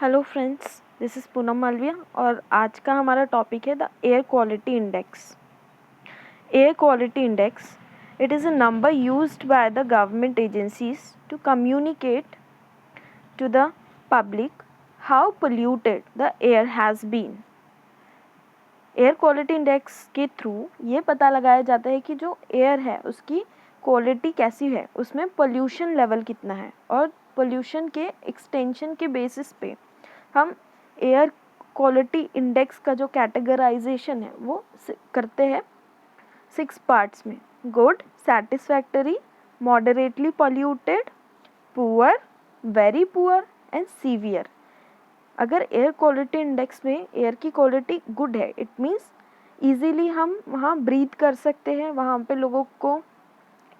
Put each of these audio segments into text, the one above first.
Hello friends, this is Poonam Malviya और आज का हमारा टॉपिक है the air quality index. Air quality index, it is a number used by the government agencies to communicate to the public how polluted the air has been. Air quality index के through ये पता लगाया जाता है कि जो air है उसकी क्वालिटी कैसी है, उसमें पोल्यूशन लेवल कितना है, और पोल्यूशन के एक्सटेंशन के बेसिस पे हम एयर क्वालिटी इंडेक्स का जो कैटेगराइजेशन है वो करते हैं 6 पार्ट्स में: good, satisfactory, moderately polluted, poor, very poor and severe. अगर एयर क्वालिटी इंडेक्स में एयर की क्वालिटी गुड है, इट मीन्स ईजीली हम वहाँ ब्रीथ कर सकते हैं, वहाँ पे लोगों को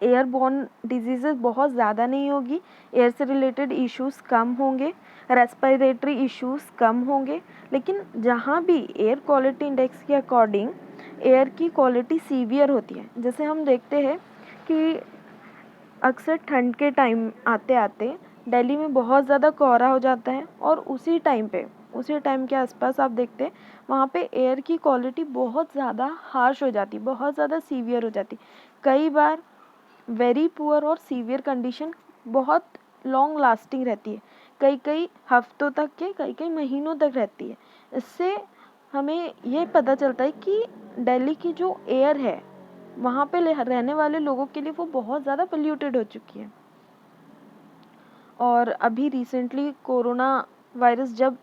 एयरबॉर्न डिजीज़ेस बहुत ज़्यादा नहीं होगी, एयर से रिलेटेड इश्यूज़ कम होंगे, रेस्पिरेटरी इश्यूज़ कम होंगे. लेकिन जहाँ भी एयर क्वालिटी इंडेक्स के अकॉर्डिंग एयर की क्वालिटी सीवियर होती है, जैसे हम देखते हैं कि अक्सर ठंड के टाइम आते आते दिल्ली में बहुत ज़्यादा कोहरा हो जाता है, और उसी टाइम के आसपास आप देखते हैं वहाँ पे एयर की क्वालिटी बहुत ज़्यादा हार्श हो जाती, बहुत ज़्यादा सीवियर हो जाती. कई बार वेरी पुअर और सीवियर कंडीशन बहुत लॉन्ग लास्टिंग रहती है, कई हफ्तों तक के, कई महीनों तक रहती है. इससे हमें ये पता चलता है कि दिल्ली की जो एयर है वहाँ पे रहने वाले लोगों के लिए वो बहुत ज़्यादा पोल्यूटेड हो चुकी है. और अभी रिसेंटली कोरोना वायरस जब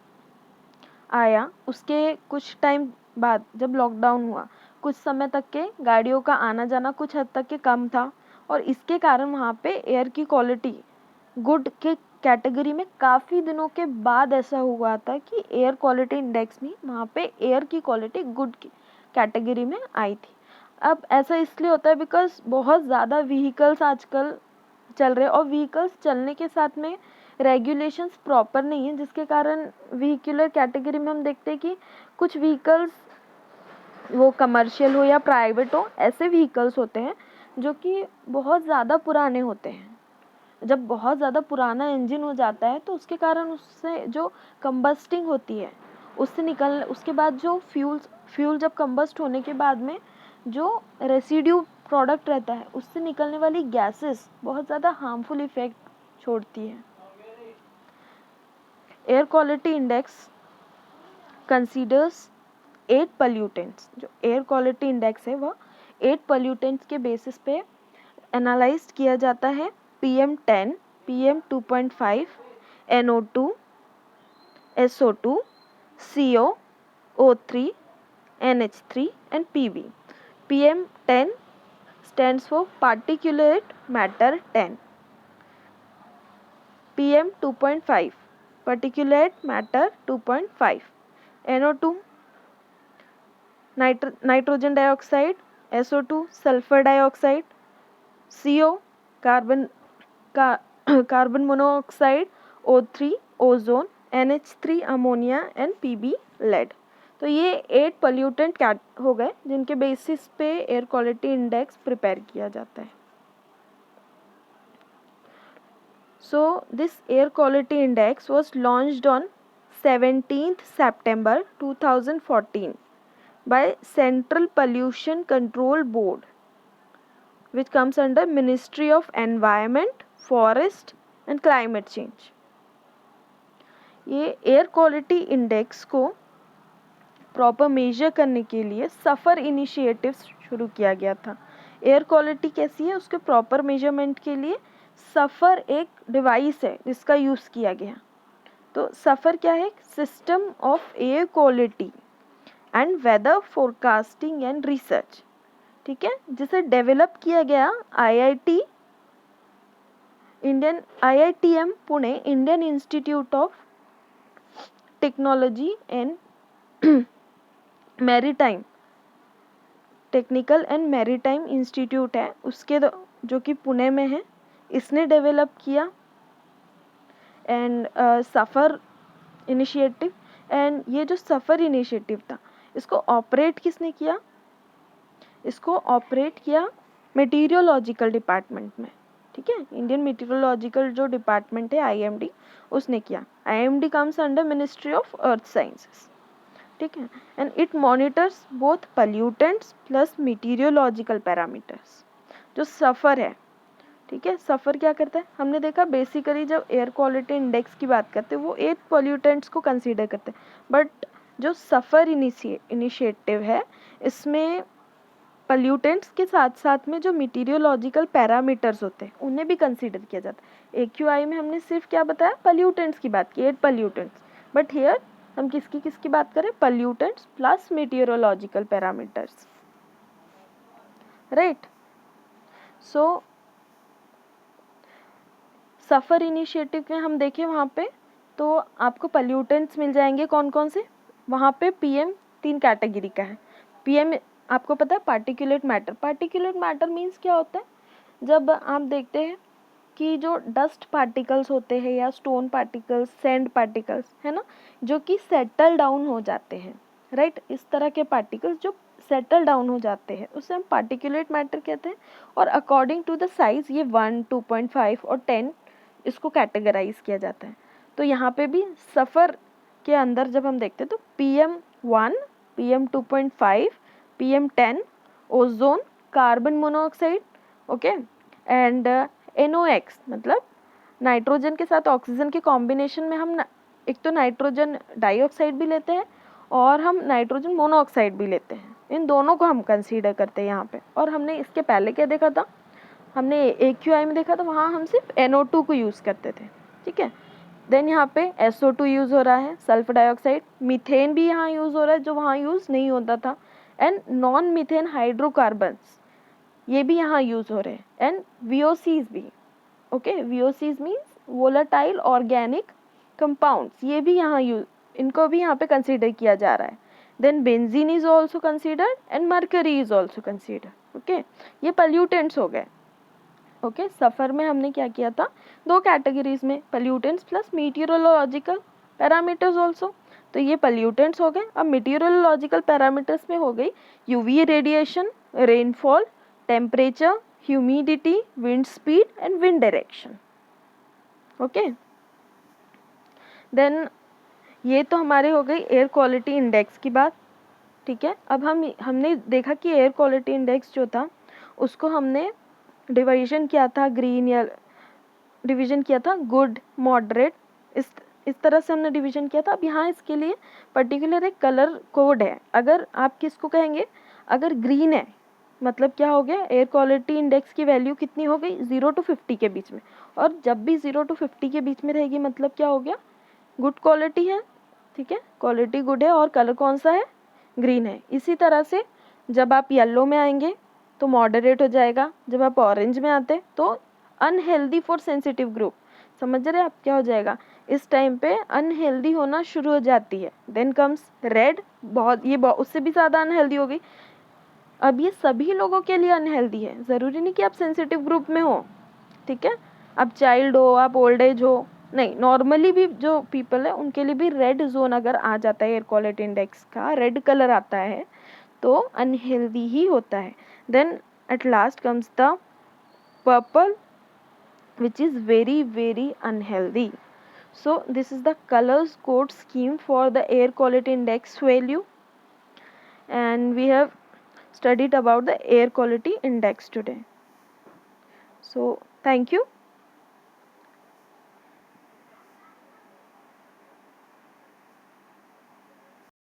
आया, उसके कुछ टाइम बाद जब लॉकडाउन हुआ, कुछ समय तक के गाड़ियों का आना जाना कुछ हद तक के कम था, और इसके कारण वहाँ पे एयर की क्वालिटी गुड के कैटेगरी में काफ़ी दिनों के बाद ऐसा हुआ था कि एयर क्वालिटी इंडेक्स में वहाँ पे एयर की क्वालिटी गुड की कैटेगरी में आई थी. अब ऐसा इसलिए होता है बिकॉज बहुत ज़्यादा व्हीकल्स आजकल चल रहे हैं, और व्हीकल्स चलने के साथ में रेगुलेशंस प्रॉपर नहीं है, जिसके कारण व्हीकुलर कैटेगरी में हम देखते हैं कि कुछ व्हीकल्स, वो कमर्शियल हो या प्राइवेट हो, ऐसे व्हीकल्स होते हैं जो कि बहुत ज़्यादा पुराने होते हैं. जब बहुत ज़्यादा पुराना इंजन हो जाता है तो उसके कारण उससे जो कंबस्टिंग होती है, उसके बाद जो फ्यूल जब कंबस्ट होने के बाद में जो रेसिड्यू प्रोडक्ट रहता है, उससे निकलने वाली गैसेस बहुत ज़्यादा हार्मफुल इफेक्ट छोड़ती है. Air quality index considers 8 pollutants. जो एयर क्वालिटी इंडेक्स है वह 8 पोल्यूटेंट्स के बेसिस पे एनालाइज किया जाता है: PM10, PM2.5, NO2, SO2, CO, O3, NH3 and PB. PM10 stands for particulate matter 10. PM2.5 particulate matter 2.5. NO2 nitrogen dioxide, SO2 sulfur dioxide, CO carbon monoxide, O3 ozone, NH3 ammonia and PB lead. तो ये 8 pollutant हो गए जिनके basis पे air quality index prepare किया जाता है. So this air quality index was launched on 17th September 2014 by central pollution control board, which comes under Ministry of Environment, Forest and Climate Change. ये air quality index को proper major करने के लिए सफ़र initiative शुरू किया गया था. Air quality कैसी है उसके प्रॉपर मेजरमेंट के लिए सफ़र एक डिवाइस है जिसका यूज़ किया गया. तो सफ़र क्या है? System of air quality and weather forecasting and research. ठीक है, जिसे डेवलप किया गया IITM Pune, Indian institute of technology and maritime, technical and maritime institute है उसके, जो कि पुणे में है, इसने डेवलप किया. एंड सफ़र इनिशिएटिव, एंड ये जो सफ़र इनिशिएटिव था इसको ऑपरेट किसने किया? इसको ऑपरेट किया मेटीरियोलॉजिकल डिपार्टमेंट में. ठीक है, इंडियन मीटेरोलॉजिकल जो डिपार्टमेंट है IMD उसने किया। IMD comes under ministry of earth sciences, ठीक है, and it monitors both pollutants plus meteorological parameters. जो सफ़र है, ठीक है, सफ़र क्या करता है, हमने देखा बेसिकली जब एयर क्वालिटी इंडेक्स की बात करते हैं वो 8 पॉल्यूटेंट्स को कंसीडर करते हैं, बट जो सफ़र इनिशिएटिव है इसमें पल्यूटेंट्स के साथ साथ में जो मीटेरियोलॉजिकल पैरामीटर्स होते हैं उन्हें भी कंसीडर किया जाता है। AQI में हमने सिर्फ क्या बताया, पल्यूटेंट्स की बात की, 8 पल्यूटेंट्स, बट हियर हम किसकी बात करें, pollutants plus meteorological parameters, right. सो सफ़र इनिशिएटिव में हम देखें वहाँ पे तो आपको पल्यूटेंट्स मिल जाएंगे कौन कौन से, वहाँ पे PM 3 कैटेगरी का है। PM आपको पता है पार्टिकुलेट मैटर मीन्स क्या होता है, जब आप देखते हैं कि जो डस्ट पार्टिकल्स होते हैं या स्टोन पार्टिकल्स, सैंड पार्टिकल्स है ना, जो कि सेटल डाउन हो जाते हैं, राइट, इस तरह के पार्टिकल्स जो सेटल डाउन हो जाते हैं उसे हम पार्टिकुलेट मैटर कहते हैं। और अकॉर्डिंग टू द साइज़ ये 1, 2.5 और 10 इसको कैटेगराइज किया जाता है। तो यहाँ पे भी सफ़र के अंदर जब हम देखते हैं तो PM1, PM 2.5, PM 10 ozone, carbon monoxide, okay, and NOx मतलब नाइट्रोजन के साथ ऑक्सीजन के कॉम्बिनेशन में हम एक तो नाइट्रोजन डाइऑक्साइड भी लेते हैं और हम नाइट्रोजन मोनोऑक्साइड भी लेते हैं, इन दोनों को हम कंसीडर करते हैं यहाँ पे। और हमने इसके पहले क्या देखा था, हमने AQI में देखा था, वहाँ हम सिर्फ NO2 को यूज़ करते थे, ठीक है। देन यहाँ पे SO2 यूज़ हो रहा है, सल्फर डाइऑक्साइड, मीथेन भी यहाँ यूज़ हो रहा है जो वहाँ यूज़ नहीं होता था, एंड नॉन मीथेन हाइड्रोकार्बन्स ये भी यहाँ यूज़ हो रहे हैं, एंड VOCs भी, okay, VOCs means volatile organic compounds, ये भी यहाँ इनको भी यहाँ पे कंसीडर किया जा रहा है। Then benzene is also considered and mercury is also considered, okay, ये पल्यूटेंट्स हो गए। ओके, सफ़र में हमने क्या किया था, 2 कैटेगरीज में, pollutants plus meteorological parameters also. तो ये पल्यूटेंट्स हो गए। अब मीटेरियोलॉजिकल पैरामीटर्स में हो गई UV radiation, rainfall, temperature, humidity, wind speed and wind direction, okay. Then ये तो हमारे हो गई एयर क्वालिटी इंडेक्स की बात, ठीक है। अब हमने देखा कि एयर क्वालिटी इंडेक्स जो था उसको हमने डिवीजन किया था, ग्रीन या डिवीजन किया था गुड, मॉडरेट, इस तरह से हमने डिवीजन किया था। अब यहाँ इसके लिए पर्टिकुलर एक कलर कोड है। अगर आप किसको कहेंगे, अगर ग्रीन है मतलब क्या हो गया, एयर क्वालिटी इंडेक्स की वैल्यू कितनी हो गई, 0 to 50 के बीच में, और जब भी 0 to 50 के बीच में रहेगी मतलब क्या हो गया, गुड क्वालिटी है, ठीक है, क्वालिटी गुड है, और कलर कौन सा है, ग्रीन है। इसी तरह से जब आप येलो में आएंगे तो मॉडरेट हो जाएगा, जब आप ऑरेंज में आते तो अनहेल्दी फॉर सेंसिटिव ग्रुप, समझ रहे आप क्या हो जाएगा, इस टाइम पे अनहेल्दी होना शुरू हो जाती है। देन कम्स रेड, उससे भी ज़्यादा अनहेल्दी हो गई। अब ये सभी लोगों के लिए अनहेल्दी है, ज़रूरी नहीं कि आप सेंसिटिव ग्रुप में हो, ठीक है, आप चाइल्ड हो, आप ओल्ड एज हो, नहीं, नॉर्मली भी जो पीपल है उनके लिए भी रेड जोन अगर आ जाता है, एयर क्वालिटी इंडेक्स का रेड कलर आता है तो अनहेल्दी ही होता है। Then at last comes the purple which is very very unhealthy. So this is the colors code scheme for the air quality index value, and we have studied about the air quality index today. So thank you.